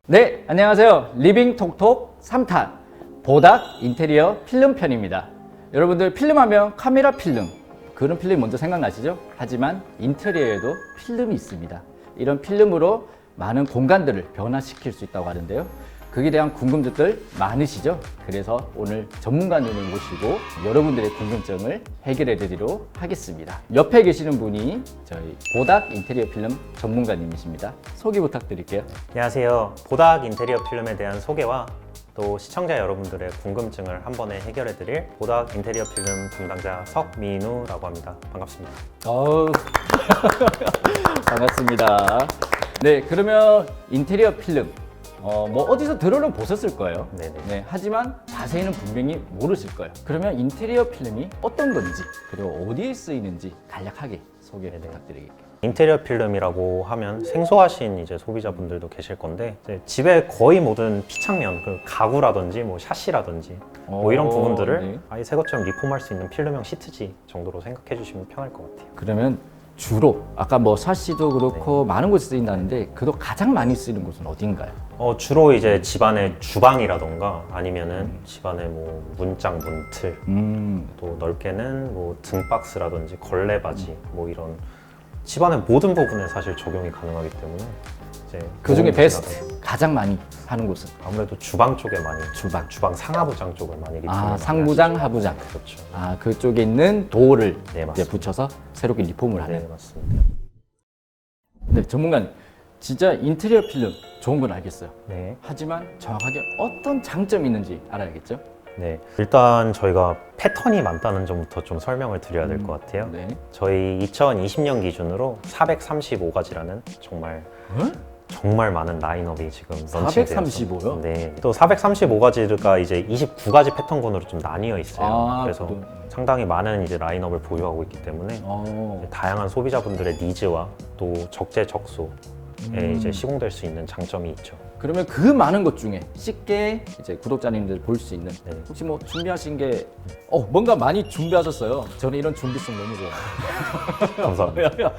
네, 안녕하세요. 리빙톡톡 3탄 보닥 인테리어 필름 편입니다. 여러분들 필름하면 카메라 필름, 그런 필름 먼저 생각나시죠? 하지만 인테리어에도 필름이 있습니다. 이런 필름으로 많은 공간들을 변화시킬 수 있다고 하는데요. 그에 대한 궁금증들 많으시죠? 그래서 오늘 전문가님을 모시고 여러분들의 궁금증을 해결해 드리도록 하겠습니다. 옆에 계시는 분이 저희 보닥 인테리어 필름 전문가님이십니다. 소개 부탁드릴게요. 안녕하세요. 보닥 인테리어 필름에 대한 소개와 또 시청자 여러분들의 궁금증을 한 번에 해결해드릴 보닥 인테리어 필름 담당자 석민우라고 합니다. 반갑습니다. 반갑습니다. 네, 그러면 인테리어 필름 뭐 어디서 들어는 보셨을 거예요. 네네. 네, 하지만 자세히는 분명히 모르실 거예요. 그러면 인테리어 필름이 어떤 건지 그리고 어디에 쓰이는지 간략하게 소개 부탁드릴게요. 인테리어 필름이라고 하면 생소하신 이제 소비자분들도 계실 건데 이제 집에 거의 모든 피창면, 그 가구라든지 뭐 샤시라든지 뭐 이런 부분들을 네. 아예 새 것처럼 리폼할 수 있는 필름형 시트지 정도로 생각해 주시면 편할 것 같아요. 그러면 주로 아까 뭐 샤시도 그렇고 많은 곳에 쓰인다는데 그래도 가장 많이 쓰이는 곳은 어딘가요? 주로 이제 집안의 주방이라던가 아니면은 집안의 뭐 문장, 문틀, 또 넓게는 뭐 등박스라든지 걸레바지 뭐 이런 집안의 모든 부분에 사실 적용이 가능하기 때문에 이제 그 중에 도움이라든가 베스트 가장 많이 하는 곳은 아무래도 주방 쪽에 많이 주방 상하부장 쪽을 많이 리폼을 많이 상부장, 하시죠. 하부장. 그렇죠. 그쪽에 있는 도어를 네, 이제 맞습니다. 붙여서 새롭게 리폼을 하는. 네, 맞습니다. 네, 전문가님. 진짜 인테리어 필름 좋은 건 알겠어요. 네. 하지만 정확하게 어떤 장점이 있는지 알아야겠죠? 네. 일단 저희가 패턴이 많다는 점부터 좀 설명을 드려야 될 것 같아요. 네. 저희 2020년 기준으로 435가지라는 정말 많은 라인업이 지금 런칭되어서 435 요? 네. 또 435가지가 이제 29가지 패턴군으로 좀 나뉘어 있어요. 그래서 그래도. 상당히 많은 이제 라인업을 보유하고 있기 때문에 다양한 소비자분들의 니즈와 또 적재적소에 이제 시공될 수 있는 장점이 있죠. 그러면 그 많은 것 중에 쉽게 이제 구독자님들 볼 수 있는 네. 혹시 뭐 준비하신 게 뭔가 많이 준비하셨어요. 저는 이런 준비성 너무 좋아요. 감사합니다.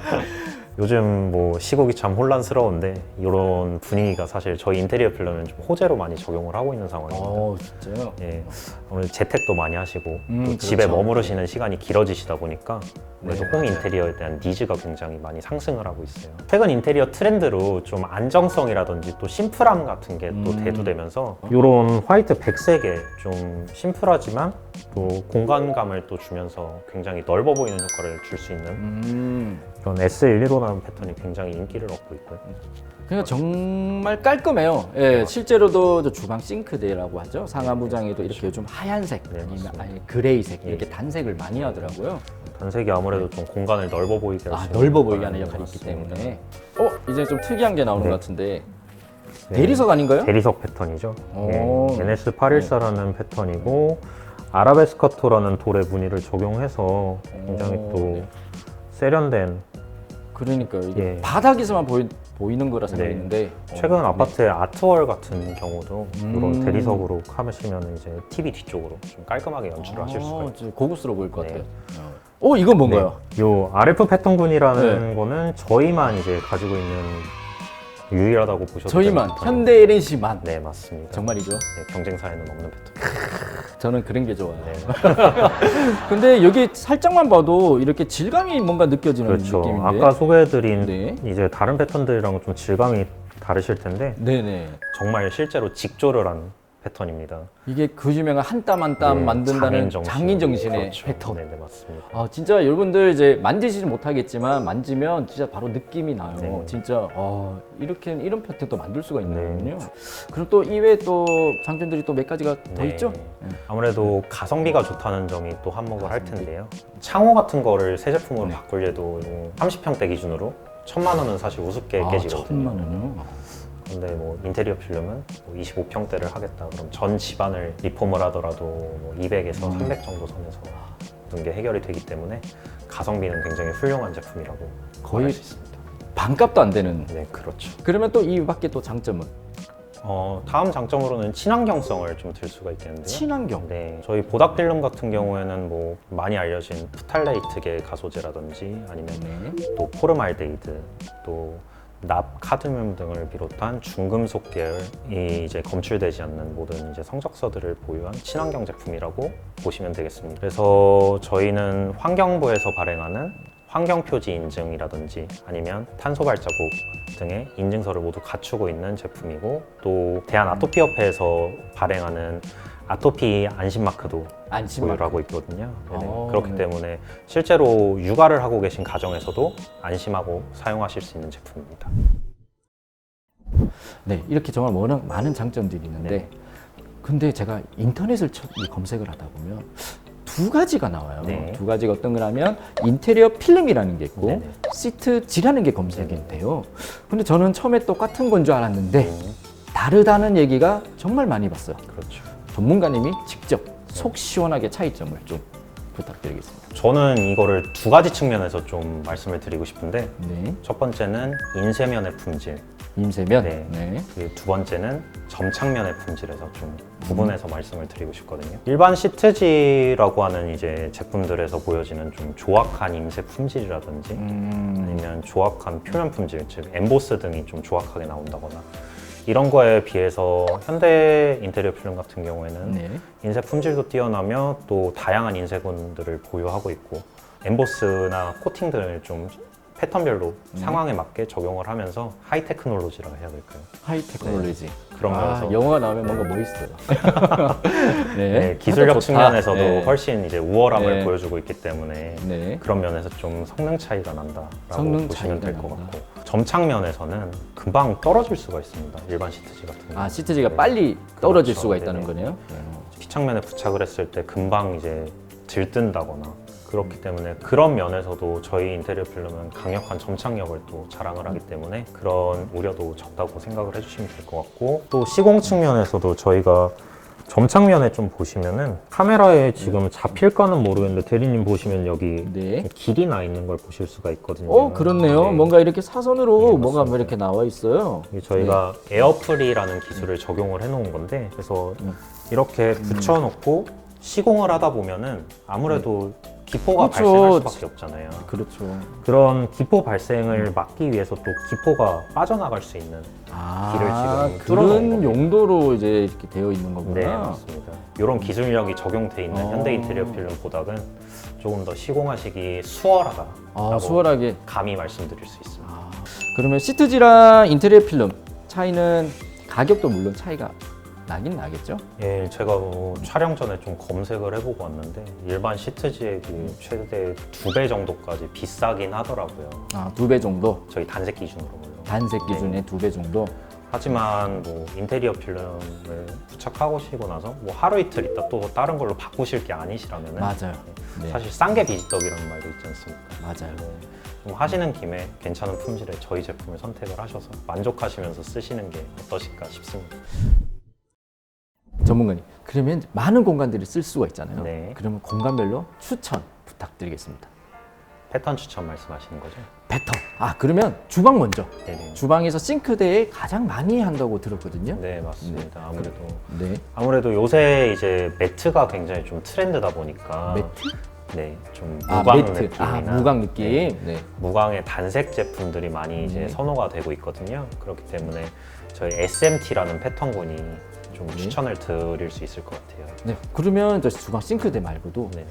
요즘 뭐 시국이 참 혼란스러운데 이런 분위기가 사실 저희 인테리어 필름은 좀 호재로 많이 적용을 하고 있는 상황입니다. 진짜요? 예, 아무래도 재택도 많이 하시고 또 그렇죠. 집에 머무르시는 시간이 길어지시다 보니까 그래서 네, 홈 인테리어에 대한 니즈가 굉장히 많이 상승을 하고 있어요. 최근 인테리어 트렌드로 좀 안정성이라든지 또 심플함 같은 게 또 대두되면서 이런 화이트 백색에 좀 심플하지만 또 공간감을 또 주면서 굉장히 넓어 보이는 효과를 줄 수 있는 이런 S115라는 패턴이 굉장히 인기를 얻고 있고요. 그냥 정말 깔끔해요. 예, 실제로도 저 주방 싱크대라고 하죠. 상하부장에도 이렇게 좀 하얀색, 네, 아니면 맞습니다. 아예 그레이색 이렇게 예. 단색을 많이 하더라고요. 단색이 아무래도 좀 공간을 넓어 보이게 할 수 있는 넓어 보이게 하는 효과가 역할이 있기 있습니다. 때문에. 이제 좀 특이한 게 나오는 네. 것 같은데 네. 대리석 아닌가요? 대리석 패턴이죠. 오. NS814라는 패턴이고 아라베스카토라는 돌의 무늬를 적용해서 굉장히 오, 또 네. 세련된 그러니까요. 이게 예. 바닥에서만 보이는 거라 네. 생각했는데 최근 네. 아파트의 아트월 같은 경우도 음. 이런 대리석으로 하시면 이제 TV 뒤쪽으로 좀 깔끔하게 연출을 하실 수가 있어요. 진짜 고급스러워 보일 것 네. 같아요. 이건 뭔가요? 네. 요 RF 패턴군이라는 거는 저희만 이제 가지고 있는 유일하다고 보셔도 저희만 됩니다. 현대 LNC만 네, 맞습니다. 정말이죠. 네, 경쟁사에는 없는 패턴. 저는 그런 게 좋아요. 네. 근데 여기 살짝만 봐도 이렇게 질감이 뭔가 느껴지는 그렇죠. 느낌인데. 아까 소개해드린 네. 이제 다른 패턴들이랑은 좀 질감이 다르실 텐데 네네. 정말 실제로 직조를 한 패턴입니다. 이게 그 유명한 한 땀 한 땀 네, 만든다는 장인정신. 장인정신의 그렇죠. 패턴. 네, 맞습니다. 진짜 여러분들 이제 만지지는 못하겠지만 만지면 진짜 바로 느낌이 나요. 네. 진짜 이렇게 이런 패턴도 만들 수가 있는군요. 네. 그럼 또 이외에 또 장점들이 또 몇 가지가 더 네. 있죠? 아무래도 가성비가 좋다는 점이 또 한몫을 할 텐데요. 창호 같은 거를 새 제품으로 네. 바꿀 때도 30평대 기준으로 1,000만 원은 사실 우습게 깨지거든요. 1,000만 원이요? 근데 뭐 인테리어 필름은 25평대를 하겠다 그럼 전 집안을 리폼을 하더라도 뭐 200에서 300 정도 선에서 모든 게 해결이 되기 때문에 가성비는 굉장히 훌륭한 제품이라고 거의 말할 수 있습니다. 반값도 안 되는. 네, 그렇죠. 그러면 또 이 밖에 또 장점은? 다음 장점으로는 친환경성을 좀 들 수가 있겠는데요. 친환경. 네, 저희 보닥 필름 같은 경우에는 뭐 많이 알려진 프탈레이트계 가소제라든지 아니면 네. 또 포름알데히드, 또 납, 카드뮴 등을 비롯한 중금속 계열이 이제 검출되지 않는 모든 이제 성적서들을 보유한 친환경 제품이라고 보시면 되겠습니다. 그래서 저희는 환경부에서 발행하는 환경표지 인증이라든지 아니면 탄소 발자국 등의 인증서를 모두 갖추고 있는 제품이고, 또 대한아토피협회에서 발행하는 아토피 안심마크도 안심마크. 보유를 하고 있거든요. 네네. 어, 그렇기 네. 때문에 실제로 육아를 하고 계신 가정에서도 안심하고 사용하실 수 있는 제품입니다. 네, 이렇게 정말 워낙 많은 장점들이 있는데, 네. 근데 제가 인터넷을 검색을 하다 보면 두 가지가 나와요. 네. 두 가지가 어떤 거냐면 인테리어 필름이라는 게 있고 네네. 시트지라는 게 검색이 돼요. 근데 저는 처음에 똑같은 건 줄 알았는데 음, 다르다는 얘기가 정말 많이 봤어요. 그렇죠. 전문가님이 직접 속 시원하게 차이점을 좀 부탁드리겠습니다. 저는 이거를 두 가지 측면에서 좀 말씀을 드리고 싶은데, 네, 첫 번째는 인쇄면의 품질, 임세면. 네. 네. 그리고 두 번째는 점착면의 품질에서 좀 구분해서 말씀을 드리고 싶거든요. 일반 시트지라고 하는 이제 제품들에서 보여지는 좀 조악한 임세 품질이라든지 아니면 조악한 표면 품질, 즉 엠보스 등이 좀 조악하게 나온다거나 이런 거에 비해서 현대 인테리어 필름 같은 경우에는 네. 인쇄 품질도 뛰어나며 또 다양한 인쇄군들을 보유하고 있고, 엠보스나 코팅들을 좀 패턴별로 상황에 맞게 적용을 하면서 하이 테크놀로지라고 해야 될까요? 하이 테크놀로지. 그런 면에서 영어가 나오면 뭔가 멋있어요. 네, 기술력 좋다. 측면에서도 네. 훨씬 이제 우월함을 네. 보여주고 있기 때문에 네. 그런 면에서 좀 성능 차이가 난다라고 성능 보시면 차이가 될 것 난다. 같고, 점착면에서는 금방 떨어질 수가 있습니다. 일반 시트지 같은 경우. 아, 시트지가 네. 빨리 떨어질 그렇죠. 수가 있다는 네네. 거네요. 피창면에 부착을 했을 때 금방 이제 들뜬다거나 그렇기 때문에 그런 면에서도 저희 인테리어 필름은 강력한 점착력을 또 자랑을 하기 때문에 그런 우려도 적다고 생각을 해주시면 될 것 같고, 또 시공 측면에서도 저희가 점착면에 좀 보시면은 카메라에 지금 잡힐까는 모르겠는데 대리님 보시면 여기 네. 길이 나 있는 걸 보실 수가 있거든요. 그렇네요. 네. 뭔가 이렇게 사선으로 네, 뭔가 맞습니다. 이렇게 나와 있어요. 이게 저희가 에어프리라는 기술을 적용을 해놓은 건데, 그래서 이렇게 붙여놓고 시공을 하다 보면은 아무래도 기포가 그렇죠. 발생할 수밖에 없잖아요. 그렇죠. 그런 기포 발생을 막기 위해서 또 기포가 빠져나갈 수 있는 길을 지금 뚫어놓은 그런 겁니다. 용도로 이제 이렇게 되어 있는 거구나. 네, 맞습니다. 이런 기술력이 적용돼 있는 현대 인테리어 필름 보닥은 조금 더 시공하시기 수월하다라고 수월하게. 감히 말씀드릴 수 있습니다. 그러면 시트지랑 인테리어 필름 차이는 가격도 물론 차이가 나긴 나겠죠? 예, 제가 촬영 전에 좀 검색을 해보고 왔는데 일반 시트지에 비해 최대 2배 정도까지 비싸긴 하더라고요. 2배 정도? 저희 단색 기준으로요. 단색 기준에 2배 정도? 하지만 뭐 인테리어 필름을 부착하시고 나서 뭐 하루 이틀 있다 또 다른 걸로 바꾸실 게 아니시라면 맞아요. 네. 사실 싼 게 비지떡이라는 말도 있지 않습니까? 맞아요. 좀 하시는 김에 괜찮은 품질의 저희 제품을 선택을 하셔서 만족하시면서 쓰시는 게 어떠실까 싶습니다. 전문가님, 그러면 이제 많은 공간들을 쓸 수가 있잖아요. 네. 그러면 공간별로 추천 부탁드리겠습니다. 패턴 추천 말씀하시는 거죠? 패턴. 그러면 주방 먼저. 네네. 주방에서 싱크대에 가장 많이 한다고 들었거든요. 네, 맞습니다. 네. 아무래도 요새 이제 매트가 굉장히 좀 트렌드다 보니까 매트? 네, 좀 무광 매트. 느낌이나 무광 느낌. 네, 네. 무광의 단색 제품들이 많이 이제 네. 선호가 되고 있거든요. 그렇기 때문에 저희 SMT라는 패턴군이 좀 네. 추천을 드릴 수 있을 것 같아요. 네. 그러면 저 주방 싱크대 말고도 네,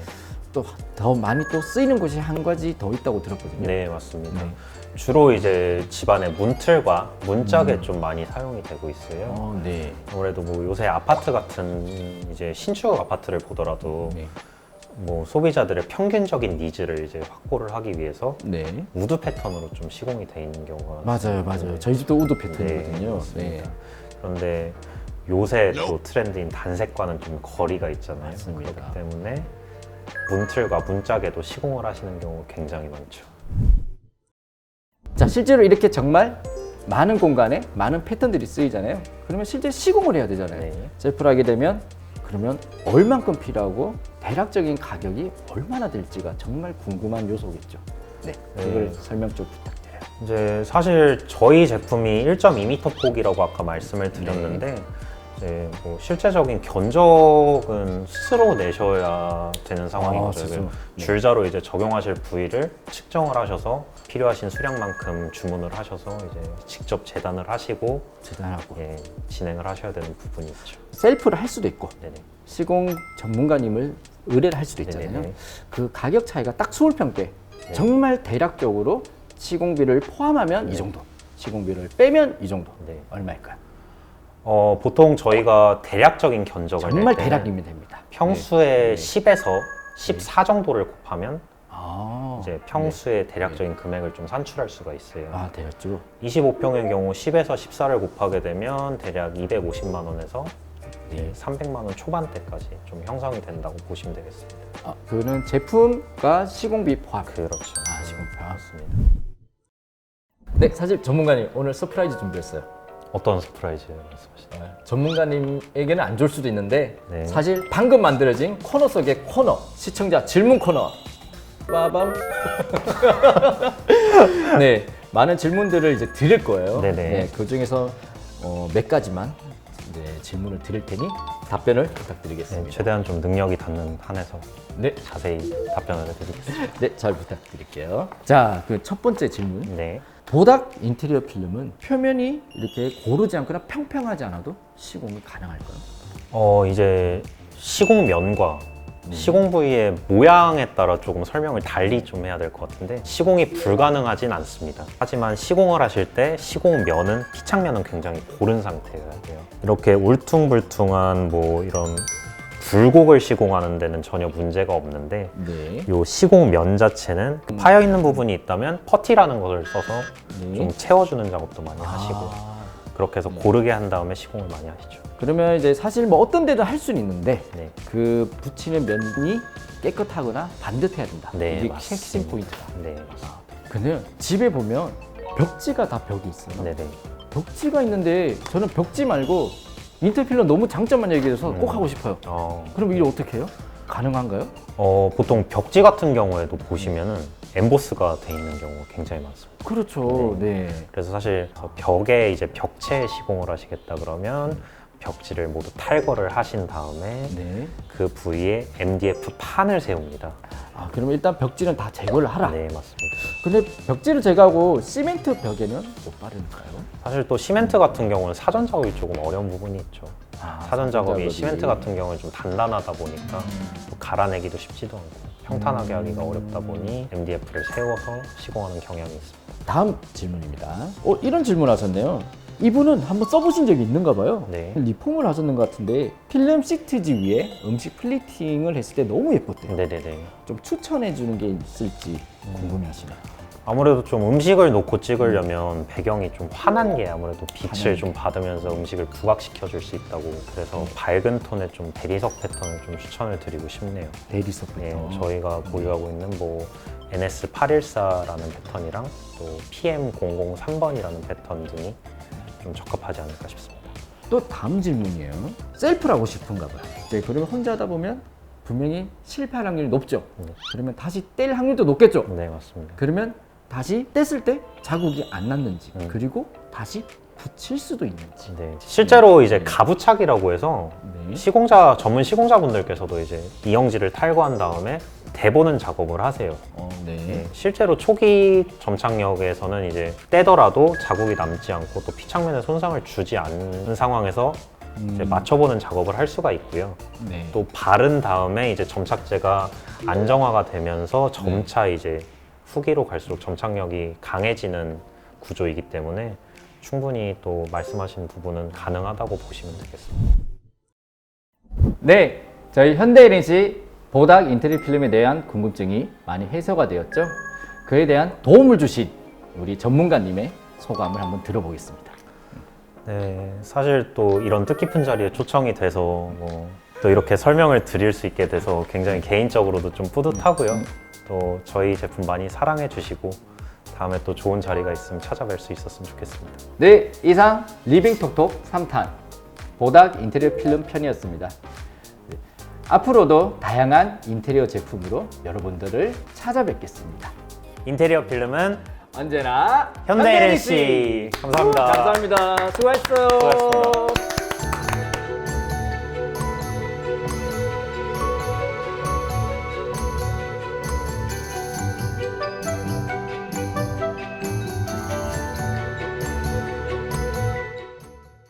또 더 많이 또 쓰이는 곳이 한 가지 더 있다고 들었거든요. 네 맞습니다. 네. 주로 이제 집안의 문틀과 문짝에 좀 많이 사용이 되고 있어요. 네. 아무래도 뭐 요새 아파트 같은 이제 신축 아파트를 보더라도 네. 뭐 소비자들의 평균적인 니즈를 이제 확보를 하기 위해서 네. 우드 패턴으로 좀 시공이 돼 있는 경우가 맞아요, 맞아요. 저희 집도 우드 패턴이거든요. 맞습니다. 그런데 요새 또 트렌드인 단색과는 좀 거리가 있잖아요. 맞습니다. 그렇기 때문에 문틀과 문짝에도 시공을 하시는 경우 굉장히 많죠. 자, 실제로 이렇게 정말 많은 공간에 많은 패턴들이 쓰이잖아요. 그러면 실제 시공을 해야 되잖아요. 네. 셀프를 하게 되면 그러면 얼만큼 필요하고 대략적인 가격이 얼마나 될지가 정말 궁금한 요소겠죠. 네, 그걸 네. 설명 좀 부탁드려요. 이제 사실 저희 제품이 1.2m 폭이라고 아까 말씀을 드렸는데 이제 뭐 실제적인 견적은 스스로 내셔야 되는 상황이거든요. 스스로. 줄자로 이제 적용하실 부위를 측정을 하셔서 필요하신 수량만큼 주문을 하셔서 이제 직접 재단을 하시고 재단하고 예, 진행을 하셔야 되는 부분이 있죠. 셀프를 할 수도 있고 네네. 시공 전문가님을 의뢰를 할 수도 있잖아요. 네네네. 그 가격 차이가 딱 20평대. 정말 대략적으로 시공비를 포함하면 이 정도, 시공비를 빼면 이 정도. 네. 얼마일까요? 보통 저희가 대략적인 견적을 정말 낼 때는 대략이면 됩니다. 평수의 10에서 14 정도를 곱하면 아, 이제 평수의 대략적인 금액을 좀 산출할 수가 있어요. 아, 대략적으로. 25평의 경우 10에서 14를 곱하게 되면 대략 250만 원에서 300만 원 초반대까지 좀 형성이 된다고 보시면 되겠습니다. 아, 그거는 제품과 시공비 포함. 그렇죠. 아, 시공비 포함. 맞습니다. 네, 사실 전문가님 오늘 서프라이즈 준비했어요. 어떤 서프라이즈 말씀하시나요? 전문가님에게는 안 좋을 수도 있는데 네. 사실 방금 만들어진 코너 속의 코너, 시청자 질문 코너. 빠밤. 네, 많은 질문들을 이제 드릴 거예요. 네네. 네, 그 중에서 몇 가지만 이제 질문을 드릴 테니 답변을 부탁드리겠습니다. 네, 최대한 좀 능력이 닿는 한에서 네, 자세히 답변을 해드리겠습니다. 네, 잘 부탁드릴게요. 자, 그 첫 번째 질문. 네. 보닥 인테리어 필름은 표면이 이렇게 고르지 않거나 평평하지 않아도 시공이 가능할까요? 이제 시공면과 시공 부위의 모양에 따라 조금 설명을 달리 좀 해야 될 것 같은데 시공이 불가능하진 않습니다. 하지만 시공을 하실 때 시공면은 피창면은 굉장히 고른 상태여야 돼요. 이렇게 울퉁불퉁한 뭐 이런 굴곡을 시공하는 데는 전혀 문제가 없는데 네. 이 시공면 자체는 파여 있는 부분이 있다면 퍼티라는 것을 써서 네. 좀 채워주는 작업도 많이 하시고 아, 그렇게 해서 고르게 한 다음에 시공을 많이 하시죠. 그러면 이제 사실 뭐 어떤 데든 할 수는 있는데 네. 그 붙이는 면이 깨끗하거나 반듯해야 된다. 네, 이게 맞습니다. 핵심 포인트다. 네, 맞습니다. 근데 집에 보면 벽지가 다 벽이 있어요. 네네. 벽지가 있는데 저는 벽지 말고 인테리어 필름 너무 장점만 얘기해서 꼭 하고 싶어요. 그럼 이게 어떻게 해요? 가능한가요? 보통 벽지 같은 경우에도 보시면은 엠보스가 돼 있는 경우가 굉장히 많습니다. 그렇죠. 네. 그래서 사실 벽에 이제 벽체 시공을 하시겠다 그러면 벽지를 모두 탈거를 하신 다음에 네. 그 부위에 MDF 판을 세웁니다. 아, 그러면 일단 벽지는 다 제거를 하라. 네, 맞습니다. 근데 벽지를 제거하고 시멘트 벽에는 못 바르는가요? 사실 또 시멘트 같은 경우는 사전 작업이 조금 어려운 부분이 있죠. 아, 사전 작업이 시멘트 같은 경우는 좀 단단하다 보니까 또 갈아내기도 쉽지도 않고 평탄하게 하기가 어렵다 보니 MDF를 세워서 시공하는 경향이 있습니다. 다음 질문입니다. 이런 질문 하셨네요. 이분은 한번 써보신 적이 있는가 봐요. 네. 리폼을 하셨는 것 같은데 필름 시트지 위에 음식 플리팅을 했을 때 너무 예뻤대요. 네네네. 좀 추천해 주는 게 있을지 궁금해하시네요. 아무래도 좀 음식을 놓고 찍으려면 배경이 좀 환한 게 아무래도 빛을 환한 좀 받으면서 음식을 부각시켜 줄 수 있다고 그래서 밝은 톤의 좀 대리석 패턴을 좀 추천을 드리고 싶네요. 대리석 네, 패턴. 저희가 보유하고 있는 뭐 NS814라는 패턴이랑 또 PM003번이라는 패턴 등이 좀 적합하지 않을까 싶습니다. 또 다음 질문이에요. 셀프를 하고 싶은가 봐요. 이제 그러면 혼자 하다 보면 분명히 실패할 확률이 높죠. 네. 그러면 다시 뗄 확률도 높겠죠. 네, 맞습니다. 그러면 다시 뗐을 때 자국이 안 났는지 음. 다시 붙일 수도 있는지. 네, 실제로 이제 가부착이라고 해서 네. 전문 시공자분들께서도 이제 이영지를 탈거한 다음에 대보는 작업을 하세요. 네. 네, 실제로 초기 점착력에서는 이제 떼더라도 자국이 남지 않고 또 피창면에 손상을 주지 않는 상황에서 이제 맞춰보는 작업을 할 수가 있고요. 네. 또 바른 다음에 이제 점착제가 안정화가 되면서 점차 이제 후기로 갈수록 점착력이 강해지는 구조이기 때문에 충분히 또 말씀하신 부분은 가능하다고 보시면 되겠습니다. 네, 저희 현대LNC 보닥 인테리어 필름에 대한 궁금증이 많이 해소가 되었죠. 그에 대한 도움을 주신 우리 전문가님의 소감을 한번 들어보겠습니다. 네, 사실 또 이런 뜻깊은 자리에 초청이 돼서 또 이렇게 설명을 드릴 수 있게 돼서 굉장히 개인적으로도 좀 뿌듯하고요. 또 저희 제품 많이 사랑해 주시고 다음에 또 좋은 자리가 있으면 찾아뵐 수 있었으면 좋겠습니다. 네, 이상 리빙톡톡 3탄 보닥 인테리어 필름 편이었습니다. 네, 앞으로도 다양한 인테리어 제품으로 여러분들을 찾아뵙겠습니다. 인테리어 필름은 언제나 현대 LC 감사합니다. 감사합니다. 수고하셨어요. 수고하셨습니다.